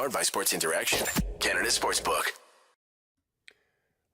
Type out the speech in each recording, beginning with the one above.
Powered by Sports Interaction, Canada Sportsbook.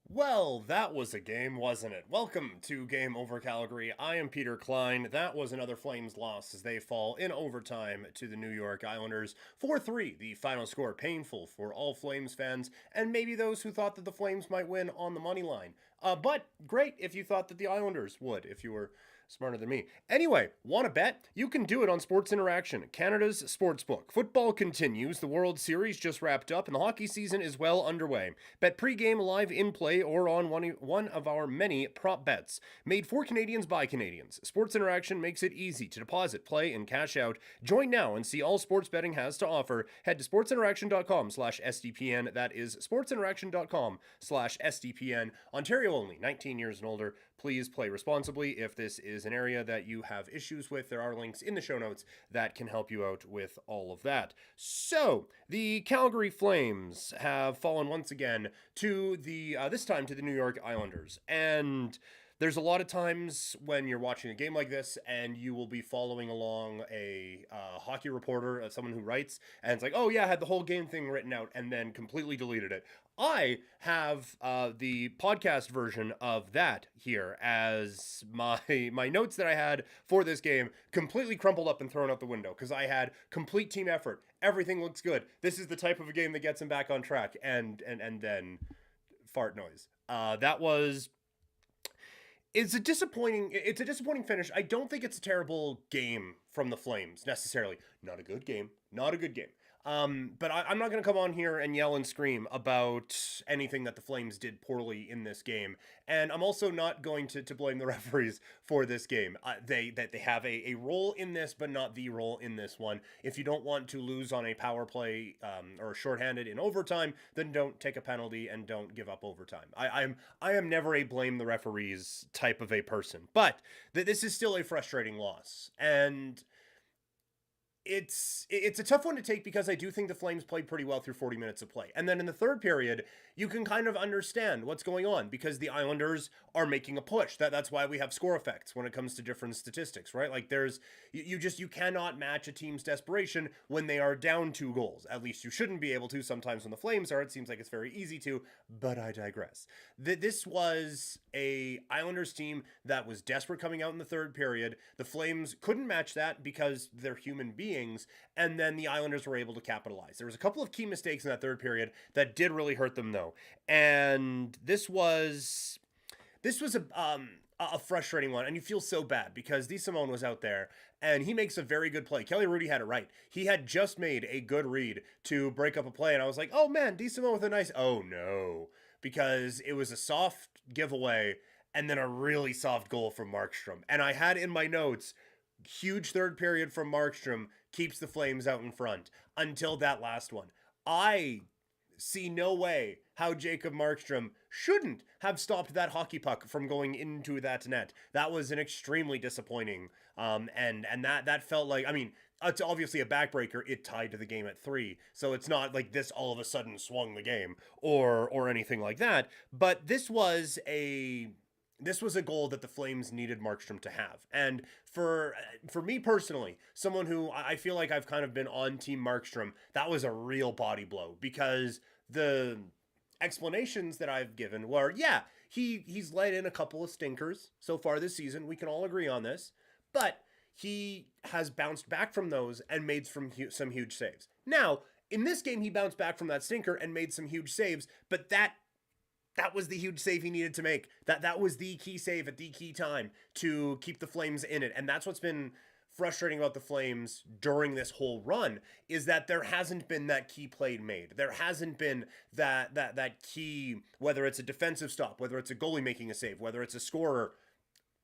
Well, that was a game, wasn't it? Welcome to Game Over Calgary. I am Peter Klein. That was another Flames loss as they fall in overtime to the New York Islanders. 4-3, the final score. Painful for all Flames fans, and maybe those who thought that the Flames might win on the money line. But great if you thought that the Islanders would, if you were smarter than me. Anyway, want to bet? You can do it on Sports Interaction, Canada's sportsbook. Football continues, the World Series just wrapped up, and the hockey season is well underway. Bet pregame, live in play, or on one of our many prop bets. Made for Canadians by Canadians, Sports Interaction makes it easy to deposit, play, and cash out. Join now and see all sports betting has to offer. Head to sportsinteraction.com/SDPN. That is sportsinteraction.com/SDPN. Ontario only, 19 years and older. Please play responsibly. If this is an area that you have issues with, there are links in the show notes that can help you out with all of that. So, the Calgary Flames have fallen once again to this time to the New York Islanders. And there's a lot of times when you're watching a game like this and you will be following along a hockey reporter, someone who writes, and it's like, oh yeah, I had the whole game thing written out and then completely deleted it. I have the podcast version of that here as my notes that I had for this game completely crumpled up and thrown out the window because I had complete team effort. Everything looks good. This is the type of a game that gets him back on track, and then fart noise. It's a disappointing finish. I don't think it's a terrible game from the Flames necessarily. Not a good game. But I'm not going to come on here and yell and scream about anything that the Flames did poorly in this game. And I'm also not going to blame the referees for this game. They have a role in this, but not the role in this one. If you don't want to lose on a power play or shorthanded in overtime, then don't take a penalty and don't give up overtime. I am never a blame the referees type of a person. But this is still a frustrating loss. And it's a tough one to take because I do think the Flames played pretty well through 40 minutes of play. And then in the third period, you can kind of understand what's going on because the Islanders are making a push. That's why we have score effects when it comes to different statistics, right? Like you cannot match a team's desperation when they are down 2 goals. At least you shouldn't be able to. Sometimes when the Flames are, it seems like it's very easy to, but I digress. This was a Islanders team that was desperate coming out in the third period. The Flames couldn't match that because they're human beings, and then the Islanders were able to capitalize. There was a couple of key mistakes in that third period that did really hurt them, though. And this was a frustrating one, and you feel so bad because DeSimone was out there, and he makes a very good play. Kelly Rudy had it right. He had just made a good read to break up a play, and I was like, oh man, DeSimone with a nice, oh no, because it was a soft giveaway and then a really soft goal from Markstrom. And I had in my notes, huge third period from Markstrom keeps the Flames out in front until that last one. I see no way how Jacob Markstrom shouldn't have stopped that hockey puck from going into that net. That was an extremely disappointing, and that felt like, I mean, it's obviously a backbreaker. It tied to the game at 3, so it's not like this all of a sudden swung the game or anything like that. But this was a goal that the Flames needed Markstrom to have. And for me personally, someone who I feel like I've kind of been on Team Markstrom, that was a real body blow because the explanations that I've given were, yeah, he's let in a couple of stinkers so far this season. We can all agree on this. But he has bounced back from those and made some huge saves. Now, in this game, he bounced back from that stinker and made some huge saves, but that was the huge save he needed to make. That was the key save at the key time to keep the Flames in it. And that's what's been frustrating about the Flames during this whole run, is that there hasn't been that key play made. There hasn't been that key, whether it's a defensive stop, whether it's a goalie making a save, whether it's a scorer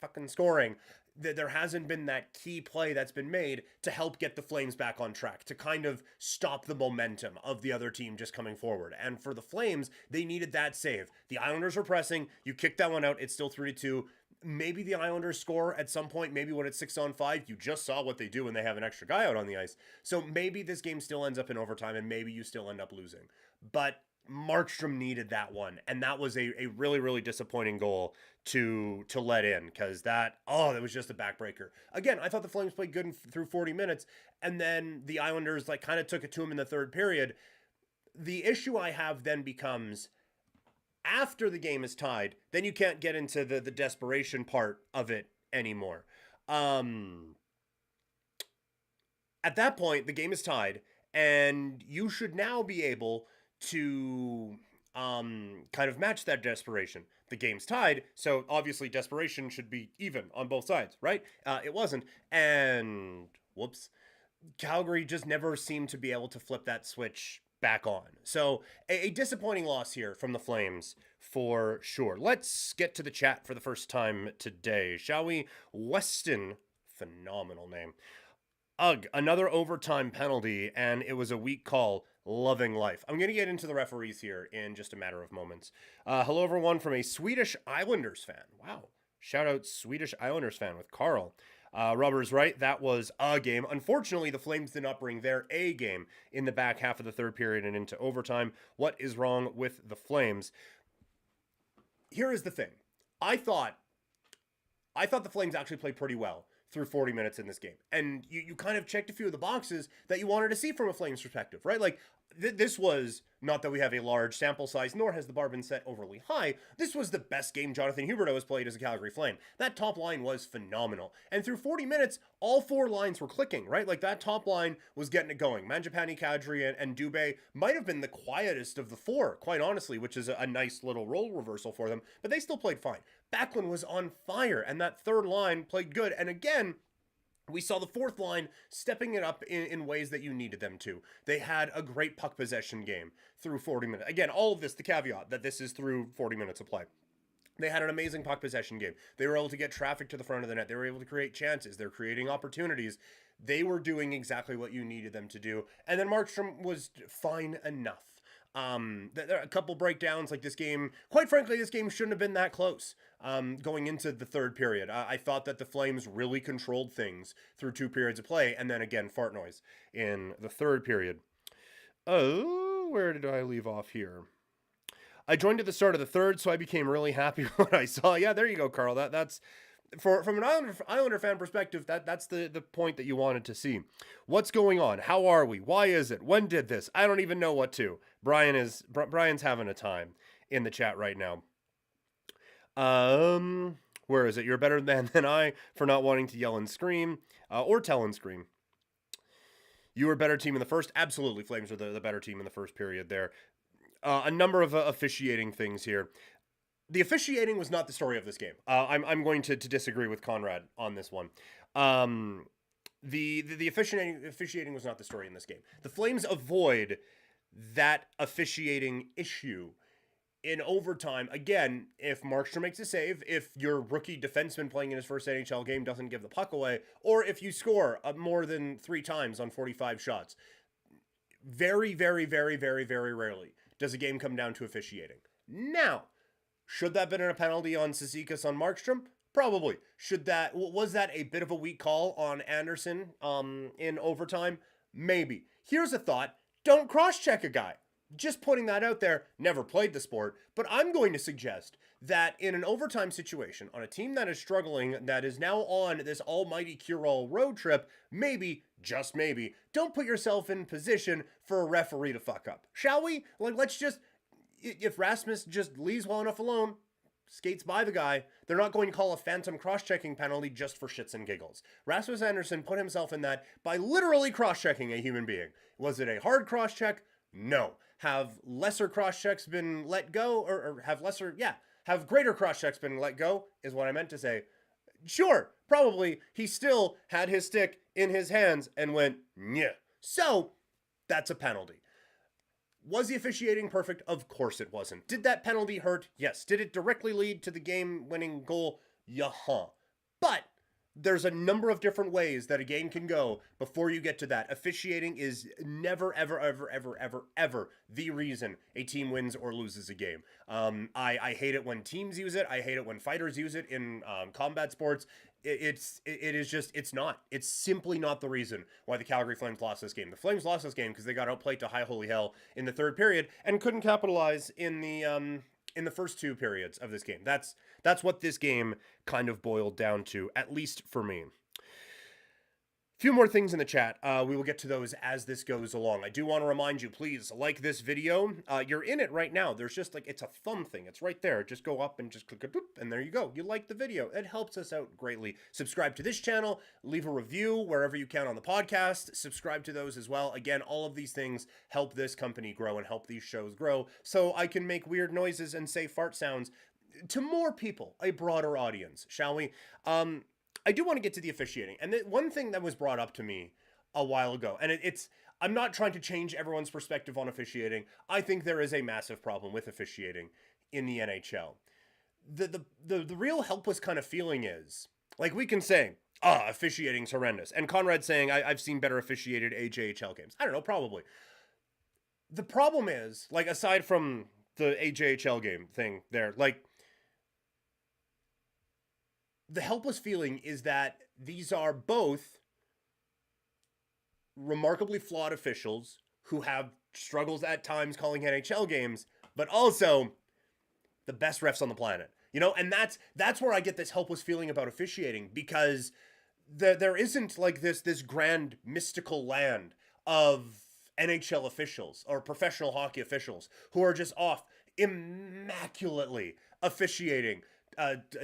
fucking scoring. There hasn't been that key play that's been made to help get the Flames back on track, to kind of stop the momentum of the other team just coming forward. And for the Flames, they needed that save. The Islanders were pressing. You kick that one out. It's still 3-2. Maybe the Islanders score at some point. Maybe when it's 6-on-5, you just saw what they do when they have an extra guy out on the ice. So maybe this game still ends up in overtime, and maybe you still end up losing. But Markstrom needed that one, and that was a really, really disappointing goal to let in, because that was just a backbreaker. Again, I thought the Flames played good through 40 minutes, and then the Islanders kind of took it to them in the third period. the issue I have then becomes after the game is tied, then you can't get into the desperation part of it anymore. At that point, the game is tied, and you should now be able to kind of match that desperation. The game's tied, so obviously desperation should be even on both sides, right? It wasn't, and whoops. Calgary just never seemed to be able to flip that switch back on. So a disappointing loss here from the Flames for sure. Let's get to the chat for the first time today, shall we? Weston, phenomenal name. Ugh, another overtime penalty, and it was a weak call. Loving life. I'm going to get into the referees here in just a matter of moments. Hello, everyone, from a Swedish Islanders fan. Wow. Shout out Swedish Islanders fan with Carl. Rubber's right. That was a game. Unfortunately, the Flames did not bring their A game in the back half of the third period and into overtime. What is wrong with the Flames? Here is the thing. I thought the Flames actually played pretty well through 40 minutes in this game. And you kind of checked a few of the boxes that you wanted to see from a Flames perspective, right? Like, this was, not that we have a large sample size, nor has the bar been set overly high, this was the best game Jonathan Huberdeau has played as a Calgary Flame. That top line was phenomenal. And through 40 minutes, all four lines were clicking, right? Like, that top line was getting it going. Mangiapane, Kadri, and Dubé might have been the quietest of the four, quite honestly, which is a nice little role reversal for them, but they still played fine. Backlund was on fire, and that third line played good. And again, we saw the fourth line stepping it up in ways that you needed them to. They had a great puck possession game through 40 minutes. Again, all of this, the caveat that this is through 40 minutes of play. They had an amazing puck possession game. They were able to get traffic to the front of the net. They were able to create chances. They're creating opportunities. They were doing exactly what you needed them to do. And then Markstrom was fine enough. There are a couple breakdowns like this game. Quite frankly, this game shouldn't have been that close going into the third period. I thought that the Flames really controlled things through 2 periods of play, and then again, fart noise in the third period. Oh, where did I leave off here? I joined at the start of the third, so I became really happy when I saw. Yeah, there you go, Carl. That's from an Islander fan perspective, that's the point that you wanted to see. What's going on? How are we? Why is it? When did this? I don't even know what to. Brian's having a time in the chat right now. Where is it? You're better than I for not wanting to yell and scream or tell and scream. You were a better team in the first. Absolutely, Flames were the better team in the first period there. A number of officiating things here. The officiating was not the story of this game. I'm going to disagree with Conrad on this one. The officiating was not the story in this game. The Flames avoid that officiating issue in overtime. Again, if Markstrom makes a save, if your rookie defenseman playing in his first NHL game doesn't give the puck away, or if you score more than 3 times on 45 shots, very, very, very, very, very rarely does a game come down to officiating. Now, should that have been a penalty on Cizikas on Markstrom? Probably. Was that a bit of a weak call on Anderson in overtime? Maybe. Here's a thought. Don't cross-check a guy. Just putting that out there. Never played the sport, but I'm going to suggest that in an overtime situation, on a team that is struggling, that is now on this almighty cure-all road trip, maybe, just maybe, don't put yourself in position for a referee to fuck up. Shall we? Let's just... If Rasmus just leaves well enough alone, skates by the guy, they're not going to call a phantom cross-checking penalty just for shits and giggles. Rasmus Anderson put himself in that by literally cross-checking a human being. Was it a hard cross-check? No. Have lesser cross-checks been let go? Or have greater cross-checks been let go, is what I meant to say. Sure, probably. He still had his stick in his hands and went, yeah. So, that's a penalty. Was the officiating perfect? Of course it wasn't. Did that penalty hurt? Yes. Did it directly lead to the game-winning goal? Yeah. But there's a number of different ways that a game can go before you get to that. Officiating is never, ever, ever, ever, ever, ever the reason a team wins or loses a game. I hate it when teams use it. I hate it when fighters use it in combat sports. It's simply not the reason why the Calgary Flames lost this game. The Flames lost this game because they got outplayed to high holy hell in the third period and couldn't capitalize in the first 2 periods of this game. That's what this game kind of boiled down to, at least for me. Few more things in the chat. We will get to those as this goes along. I do want to remind you, please like this video. You're in it right now. There's just like, it's a thumb thing. It's right there. Just go up and just click it, and there you go. You like the video. It helps us out greatly. Subscribe to this channel. Leave a review wherever you can on the podcast. Subscribe to those as well. Again, all of these things help this company grow and help these shows grow, so I can make weird noises and say fart sounds to more people, a broader audience, shall we? I do want to get to the officiating. And one thing that was brought up to me a while ago, and I'm not trying to change everyone's perspective on officiating. I think there is a massive problem with officiating in the NHL. The real helpless kind of feeling is, like, we can say, officiating's horrendous. And Conrad's saying, I've seen better officiated AJHL games. I don't know, probably. The problem is, like, aside from the AJHL game thing there, like, the helpless feeling is that these are both remarkably flawed officials who have struggles at times calling NHL games, but also the best refs on the planet. You know, and that's where I get this helpless feeling about officiating, because there isn't like this grand mystical land of NHL officials or professional hockey officials who are just off immaculately officiating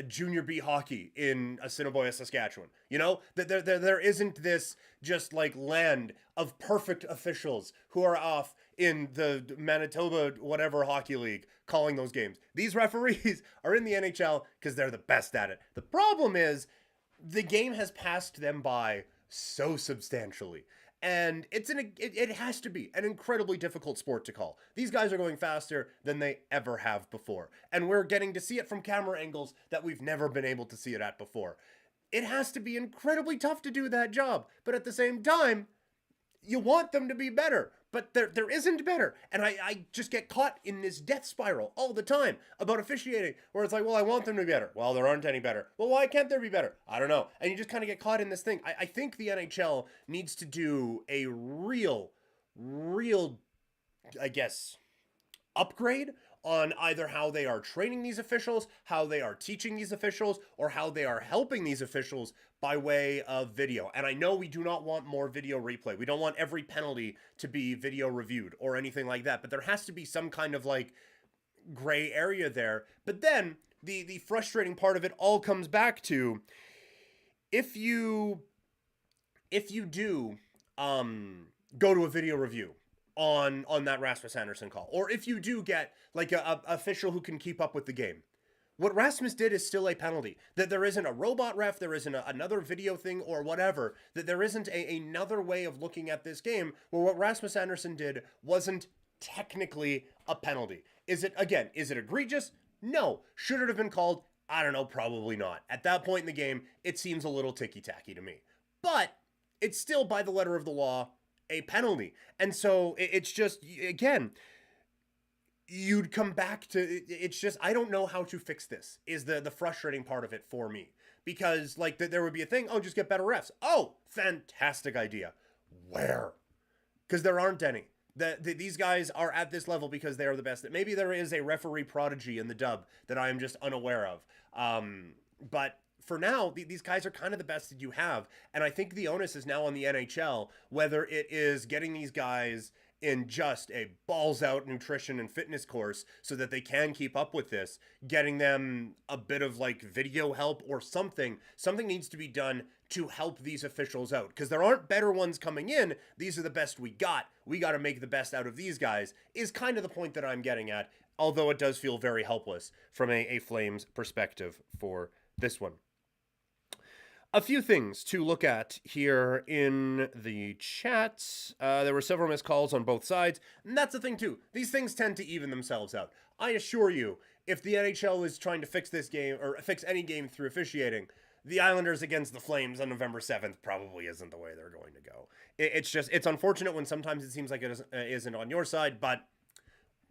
junior B hockey in Assiniboia, Saskatchewan. You know, there isn't this just like land of perfect officials who are off in the Manitoba whatever hockey league calling those games. These referees are in the NHL because they're the best at it. The problem is the game has passed them by so substantially. And it has to be an incredibly difficult sport to call. These guys are going faster than they ever have before. And we're getting to see it from camera angles that we've never been able to see it at before. It has to be incredibly tough to do that job. But at the same time, you want them to be better, but there isn't better. And I just get caught in this death spiral all the time about officiating, where it's like, well, I want them to be better. Well, there aren't any better. Well, why can't there be better? I don't know. And you just kind of get caught in this thing. I think the NHL needs to do a real, I guess, upgrade on either how they are training these officials, how they are teaching these officials, or how they are helping these officials by way of video. And I know we do not want more video replay. We don't want every penalty to be video reviewed or anything like that, but there has to be some kind of like gray area there. But then the frustrating part of it all comes back to, if you do go to a video review on that Rasmus Anderson call, or if you do get like a official who can keep up with the game, what Rasmus did is still a penalty. That there isn't a robot ref, there isn't another video thing or whatever, that there isn't another way of looking at this game where what Rasmus Anderson did wasn't technically a penalty. Is it egregious? No. Should it have been called? I don't know, probably not. At that point in the game, it seems a little ticky-tacky to me. But it's still, by the letter of the law, a penalty. And so it's just, again, you'd come back to, it's just, I don't know how to fix this, is the frustrating part of it for me. Because, like, there would be a thing, oh, just get better refs. Oh, fantastic idea. Where? Because there aren't any. These guys are at this level because they are the best. Maybe there is a referee prodigy in the dub that I am just unaware of. But for now, these guys are kind of the best that you have. And I think the onus is now on the NHL, whether it is getting these guys in just a balls-out nutrition and fitness course so that they can keep up with this, getting them a bit of, like, video help or something. Something needs to be done to help these officials out, because there aren't better ones coming in. These are the best we got. We got to make the best out of these guys, is kind of the point that I'm getting at, although it does feel very helpless from a Flames perspective for this one. A few things to look at here in the chat. There were several missed calls on both sides, and that's the thing too. These things tend to even themselves out. I assure you, if the NHL is trying to fix this game, or fix any game through officiating, the Islanders against the Flames on November 7th probably isn't the way they're going to go. It's unfortunate when sometimes it seems like it isn't on your side, but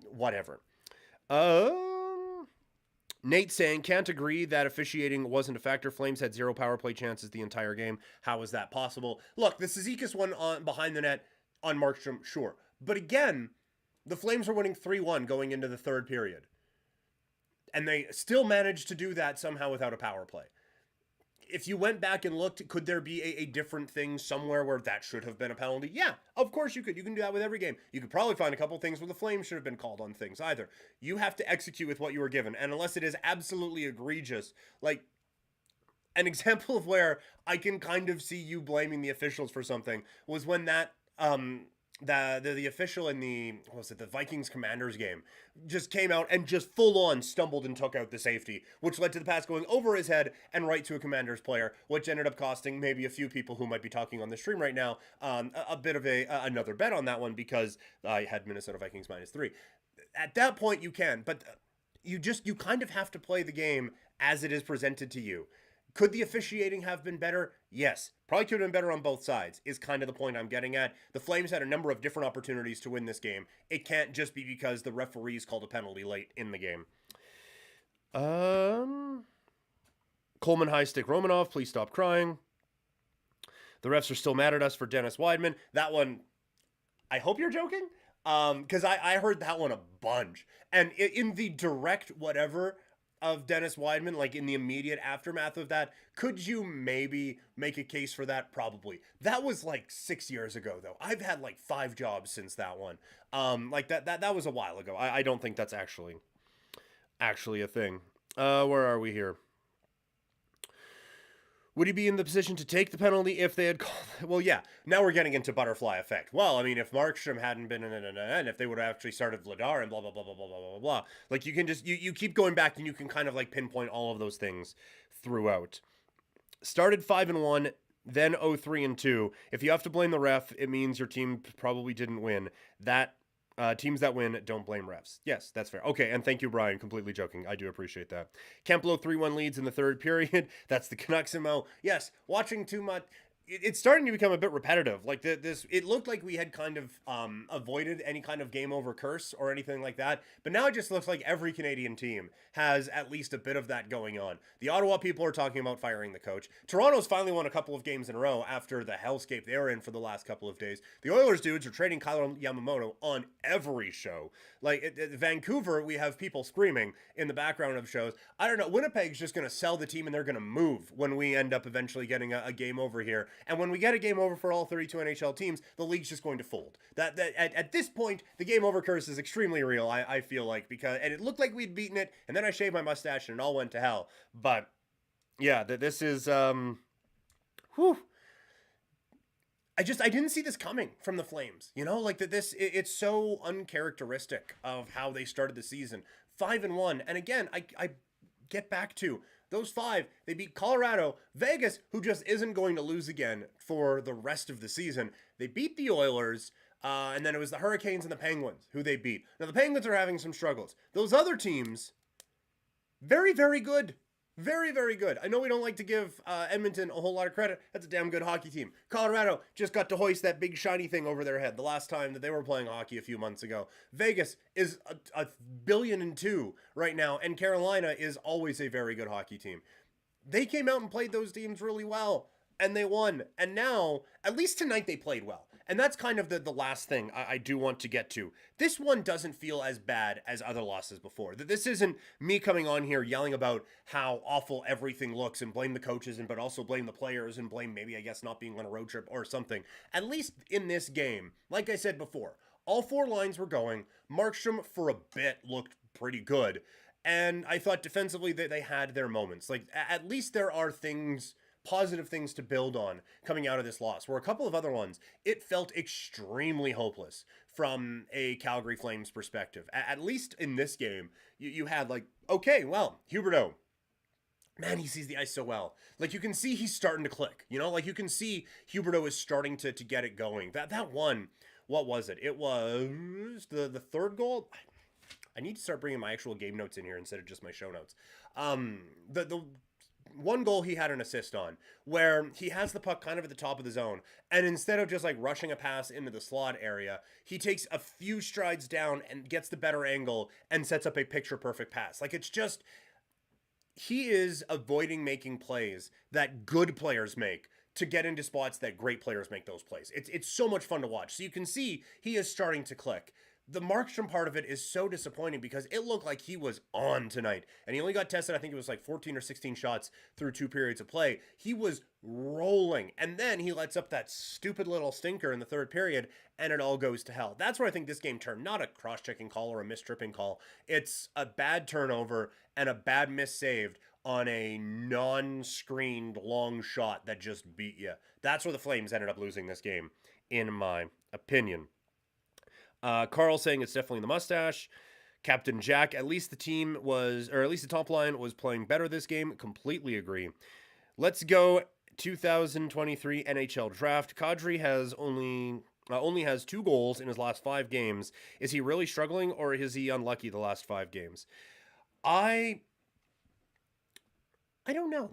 whatever. Nate saying, can't agree that officiating wasn't a factor. Flames had 0 power play chances the entire game. How is that possible? Look, the Cizikas one on behind the net on Markstrom, sure. But again, the Flames were winning 3-1 going into the third period. And they still managed to do that somehow without a power play. if you went back and looked, could there be a different thing somewhere where that should have been a penalty? Yeah, of course you could. You can do that with every game. You could probably find a couple things where the Flames should have been called on things either. You have to execute with what you were given. And unless it is absolutely egregious, like an example of where I can kind of see you blaming the officials for something was when that the official in the the Vikings Commanders game just came out and just full on stumbled and took out the safety, which led to the pass going over his head and right to a Commanders player, which ended up costing maybe a few people who might be talking on the stream right now a bit of another bet on that one, because I had Minnesota Vikings -3. At that point you can, but you kind of have to play the game as it is presented to you. Could the officiating have been better? Yes. Probably could have been better on both sides, is kind of the point I'm getting at. The Flames had a number of different opportunities to win this game. It can't just be because the referees called a penalty late in the game. Coleman High Stick Romanov, please stop crying. The refs are still mad at us for Dennis Wideman. That one, I hope you're joking, because I heard that one a bunch. And in the direct whatever of Dennis Wideman, like in the immediate aftermath of that, could you maybe make a case for that? Probably. That was like 6 years ago, though. I've had like 5 jobs since that one. Like that was a while ago. I don't think that's actually a thing. Where are we here? Would he be in the position to take the penalty if they had called? Well, yeah. Now we're getting into butterfly effect. Well, I mean, if Markstrom hadn't been and if they would have actually started Vladar and blah, blah, blah, blah, blah, blah, blah, blah. Like, you can just, you keep going back and you can kind of like pinpoint all of those things throughout. Started 5-1, then 0-3-2. If you have to blame the ref, it means your team probably didn't win. Teams that win don't blame refs. Yes, that's fair. Okay, and thank you, Brian. Completely joking. I do appreciate that. Can't blow 3-1 leads in the third period. That's the Canucks MO. Yes, watching too much. It's starting to become a bit repetitive. Like this, it looked like we had kind of avoided any kind of game over curse or anything like that. But now it just looks like every Canadian team has at least a bit of that going on. The Ottawa people are talking about firing the coach. Toronto's finally won a couple of games in a row after the hellscape they were in for the last couple of days. The Oilers dudes are trading Kyle Yamamoto on every show. Like at Vancouver, we have people screaming in the background of shows. I don't know. Winnipeg's just going to sell the team and they're going to move when we end up eventually getting a game over here. And when we get a game over for all 32 NHL teams, the league's just going to fold. That at this point, the game over curse is extremely real, I feel like, and it looked like we'd beaten it, and then I shaved my mustache and it all went to hell. But yeah, this is whew. I didn't see this coming from the Flames. You know, like it's so uncharacteristic of how they started the season. 5-1, and again, I get back to those 5, they beat Colorado, Vegas, who just isn't going to lose again for the rest of the season. They beat the Oilers, and then it was the Hurricanes and the Penguins who they beat. Now, the Penguins are having some struggles. Those other teams, very, very good. Very, very good. I know we don't like to give Edmonton a whole lot of credit. That's a damn good hockey team. Colorado just got to hoist that big shiny thing over their head the last time that they were playing hockey a few months ago. Vegas is a billion and two right now, and Carolina is always a very good hockey team. They came out and played those teams really well, and they won. And now, at least tonight, they played well. And that's kind of the last thing I do want to get to. This one doesn't feel as bad as other losses before. This isn't me coming on here yelling about how awful everything looks and blame the coaches, but also blame the players and blame maybe, I guess, not being on a road trip or something. At least in this game, like I said before, all 4 lines were going. Markstrom, for a bit, looked pretty good. And I thought defensively that they had their moments. Like, at least there are positive things to build on coming out of this loss, where a couple of other ones, it felt extremely hopeless from a Calgary Flames perspective. At least in this game, you had like, okay, well, Huberdeau, man, he sees the ice so well. Like, you can see he's starting to click, you know, like you can see Huberdeau is starting to get it going. That one, what was it? It was the third goal. I need to start bringing my actual game notes in here instead of just my show notes. The one goal he had an assist on, where he has the puck kind of at the top of the zone, and instead of just like rushing a pass into the slot area, he takes a few strides down and gets the better angle and sets up a picture perfect pass. Like, it's just, he is avoiding making plays that good players make to get into spots that great players make those plays. It's so much fun to watch. So you can see he is starting to click. the Markstrom part of it is so disappointing because it looked like he was on tonight. And he only got tested, I think it was like 14 or 16 shots through 2 periods of play. He was rolling. And then he lets up that stupid little stinker in the 3rd period, and it all goes to hell. That's where I think this game turned. Not a cross-checking call or a mistripping call. It's a bad turnover and a bad miss saved on a non-screened long shot that just beat you. That's where the Flames ended up losing this game, in my opinion. Carl saying it's definitely the mustache. Captain Jack, at least the team was, or at least the top line was playing better this game. Completely agree. Let's go 2023 NHL draft. Kadri has only has 2 goals in his last 5 games. Is he really struggling, or is he unlucky the last 5 games? I don't know.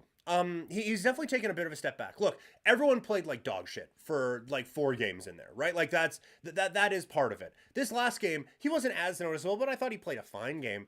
He's definitely taken a bit of a step back. Look, everyone played like dog shit for like 4 games in there, right? Like that is part of it. This last game, he wasn't as noticeable, but I thought he played a fine game.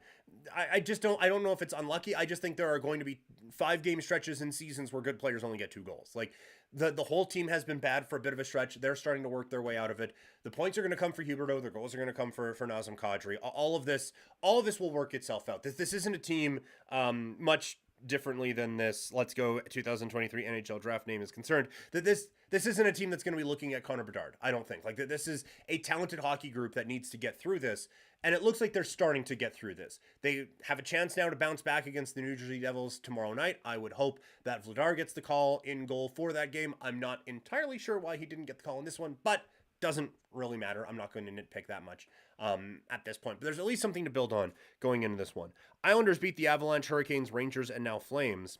I don't know if it's unlucky. I just think there are going to be 5-game stretches in seasons where good players only get 2 goals. Like the whole team has been bad for a bit of a stretch. They're starting to work their way out of it. The points are going to come for Huberdeau. The goals are going to come for Nazem Kadri. All of this will work itself out. This isn't a team much differently than this let's go 2023 NHL draft name is concerned, that this isn't a team that's going to be looking at Connor Bedard. I don't think. Like, this is a talented hockey group that needs to get through this, and it looks like they're starting to get through this. They have a chance now to bounce back against the New Jersey Devils tomorrow night. I would hope that Vladar gets the call in goal for that game. I'm not entirely sure why he didn't get the call in this one, but doesn't really matter. I'm not going to nitpick that much at this point. But there's at least something to build on going into this one. Islanders beat the Avalanche, Hurricanes, Rangers, and now Flames.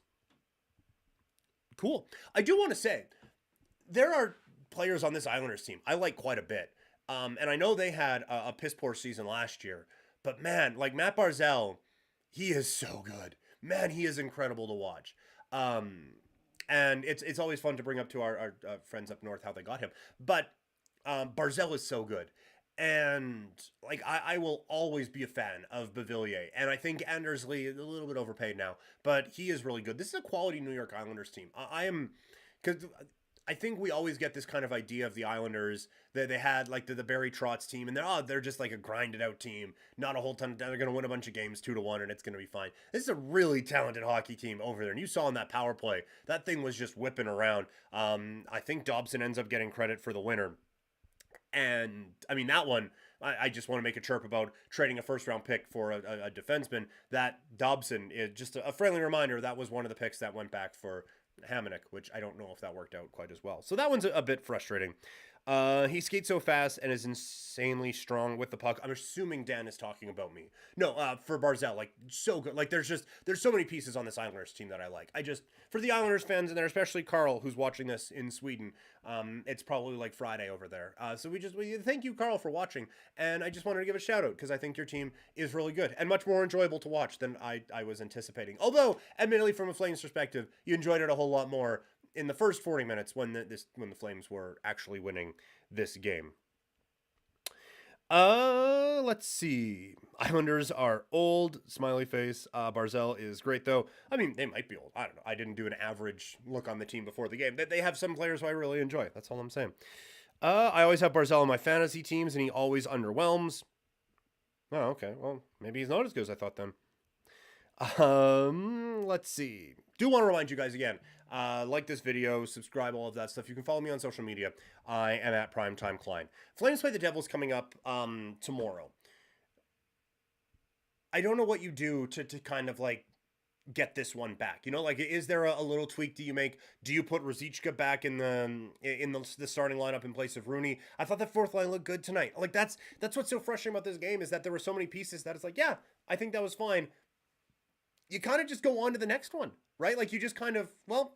Cool. I do want to say, there are players on this Islanders team I like quite a bit. And I know they had a piss-poor season last year. But man, like Matt Barzal, he is so good. Man, he is incredible to watch. And it's always fun to bring up to our friends up north how they got him. But Barzal is so good. And like I will always be a fan of Beauvillier. And I think Anders Lee is a little bit overpaid now, but he is really good. This is a quality New York Islanders team. I am, because I think we always get this kind of idea of the Islanders that they had like the Barry Trotz team, and they're just like a grinded out team, not a whole ton of, they're going to win a bunch of games 2-1 and it's going to be fine. This is a really talented hockey team over there, and you saw in that power play, that thing was just whipping around. I think Dobson ends up getting credit for the winner. And I mean, that one, I just want to make a chirp about trading a 1st-round pick for a defenseman. That Dobson is just a friendly reminder. That was one of the picks that went back for Hamonic, which I don't know if that worked out quite as well. So that one's a bit frustrating. He skates so fast and is insanely strong with the puck. I'm assuming Dan is talking about me. No, for Barzal, like, so good. Like, there's so many pieces on this Islanders team that I like. For the Islanders fans, and there, especially Carl, who's watching this in Sweden, it's probably like Friday over there. So we thank you, Carl, for watching. And I just wanted to give a shout out because I think your team is really good and much more enjoyable to watch than I was anticipating. Although, admittedly, from a Flames perspective, you enjoyed it a whole lot more in the first 40 minutes when the Flames were actually winning this game. Let's see. Islanders are old. Smiley face. Barzal is great, though. I mean, they might be old. I don't know. I didn't do an average look on the team before the game. They have some players who I really enjoy. That's all I'm saying. I always have Barzal on my fantasy teams, and he always underwhelms. Oh, okay. Well, maybe he's not as good as I thought then. Let's see. Do want to remind you guys again, like this video, subscribe, all of that stuff. You can follow me on social media. I am at Primetime Klein. Flames play the Devils coming up tomorrow. I don't know what you do to kind of like get this one back. You know, like, is there a little tweak do you make? Do you put Ruzicka back in the starting lineup in place of Rooney? I thought that 4th line looked good tonight. Like, that's what's so frustrating about this game, is that there were so many pieces that it's like, yeah, I think that was fine. You kind of just go on to the next one, right? Like, you just kind of, well,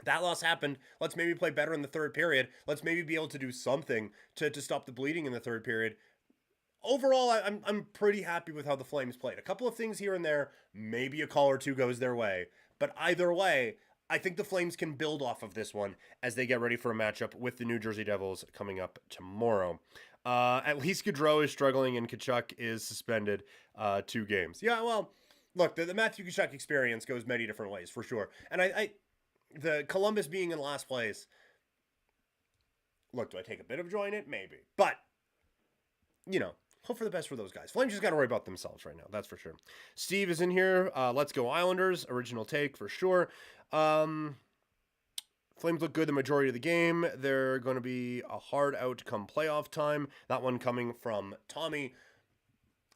that loss happened. Let's maybe play better in the 3rd period. Let's maybe be able to do something to stop the bleeding in the 3rd period. Overall, I'm pretty happy with how the Flames played. A couple of things here and there, maybe a call or two goes their way. But either way, I think the Flames can build off of this one as they get ready for a matchup with the New Jersey Devils coming up tomorrow. At least Gaudreau is struggling and Tkachuk is suspended 2 games. Yeah, well, look, the Matthew Tkachuk experience goes many different ways, for sure. And the Columbus being in last place, look, do I take a bit of joy in it? Maybe. But hope for the best for those guys. Flames just got to worry about themselves right now. That's for sure. Steve is in here. Let's go Islanders. Original take for sure. Flames look good the majority of the game. They're going to be a hard out come playoff time. That one coming from Tommy.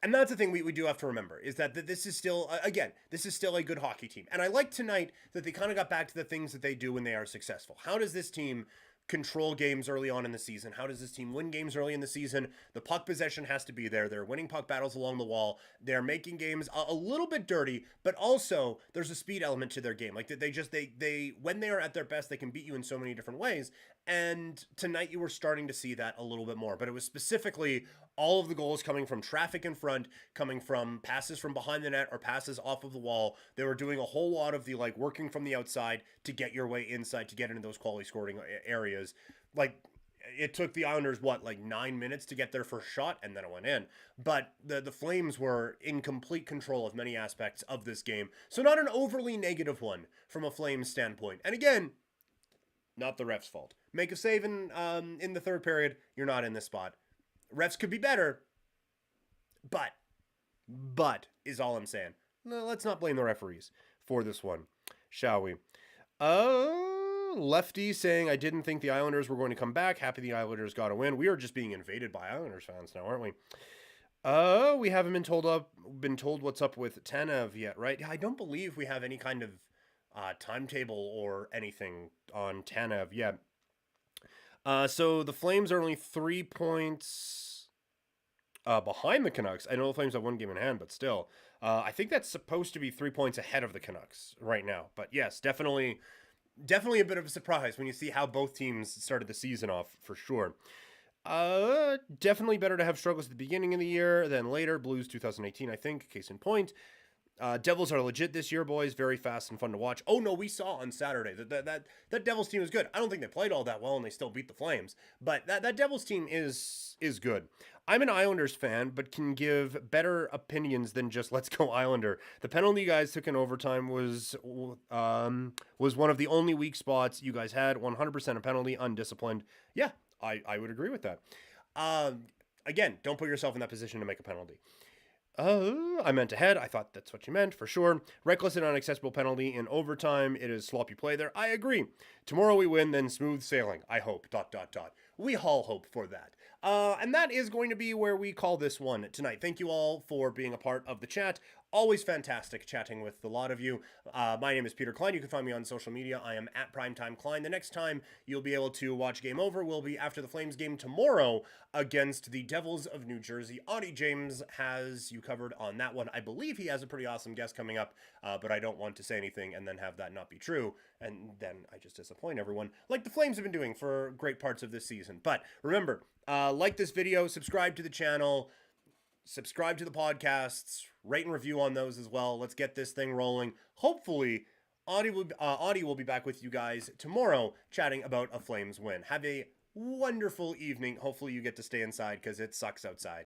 And that's the thing we do have to remember is that this is still, again, this is still a good hockey team. And I like tonight that they kind of got back to the things that they do when they are successful. How does this team control games early on in the season? How does this team win games early in the season? The puck possession has to be there. They're winning puck battles along the wall. They're making games a little bit dirty, but also there's a speed element to their game. Like they when they are at their best, they can beat you in so many different ways. And tonight you were starting to see that a little bit more, but it was specifically all of the goals coming from traffic in front, coming from passes from behind the net or passes off of the wall. They were doing a whole lot of the working from the outside to get your way inside to get into those quality scoring areas. It took the Islanders 9 minutes to get their first shot, and then it went in. But the Flames were in complete control of many aspects of this game, so not an overly negative one from a Flames standpoint. And again, not the refs' fault. Make a save in the third period, you're not in this spot. Refs could be better, but is all I'm saying. No, let's not blame the referees for this one, shall we? Lefty saying, I didn't think the Islanders were going to come back. Happy the Islanders got a win. We are just being invaded by Islanders fans now, aren't we? We haven't been told what's up with Tanev yet, right? I don't believe we have any kind of timetable or anything on Tanev yet. So the Flames are only 3 points behind the Canucks. I know the Flames have one game in hand, but still. I think that's supposed to be 3 points ahead of the Canucks right now. But yes, definitely a bit of a surprise when you see how both teams started the season off, for sure. Definitely better to have struggles at the beginning of the year than later. Blues 2018, I think, case in point. Devils are legit this year, boys. Very fast and fun to watch. Oh no, we saw on Saturday that Devils team is good. I don't think they played all that well and they still beat the Flames, but that Devils team is good. I'm an Islanders fan, but can give better opinions than just let's go Islander. The penalty you guys took in overtime was one of the only weak spots you guys had. 100% a penalty, undisciplined. Yeah, I would agree with that. Again, don't put yourself in that position to make a penalty. I meant ahead. I thought that's what you meant, for sure. Reckless and unacceptable penalty in overtime. It is sloppy play there. I agree. Tomorrow we win, then smooth sailing. I hope. ... We all hope for that. And that is going to be where we call this one tonight. Thank you all for being a part of the chat. Always fantastic chatting with a lot of you. My name is Peter Klein. You can find me on social media. I am at Primetime Klein. The next time you'll be able to watch Game Over will be after the Flames game tomorrow against the Devils of New Jersey. Audie James has you covered on that one. I believe he has a pretty awesome guest coming up, but I don't want to say anything and then have that not be true, and then I just disappoint everyone, like the Flames have been doing for great parts of this season. But remember, like this video, subscribe to the channel, subscribe to the podcasts, rate and review on those as well. Let's get this thing rolling. Hopefully, Audie will be back with you guys tomorrow chatting about a Flames win. Have a wonderful evening. Hopefully you get to stay inside because it sucks outside.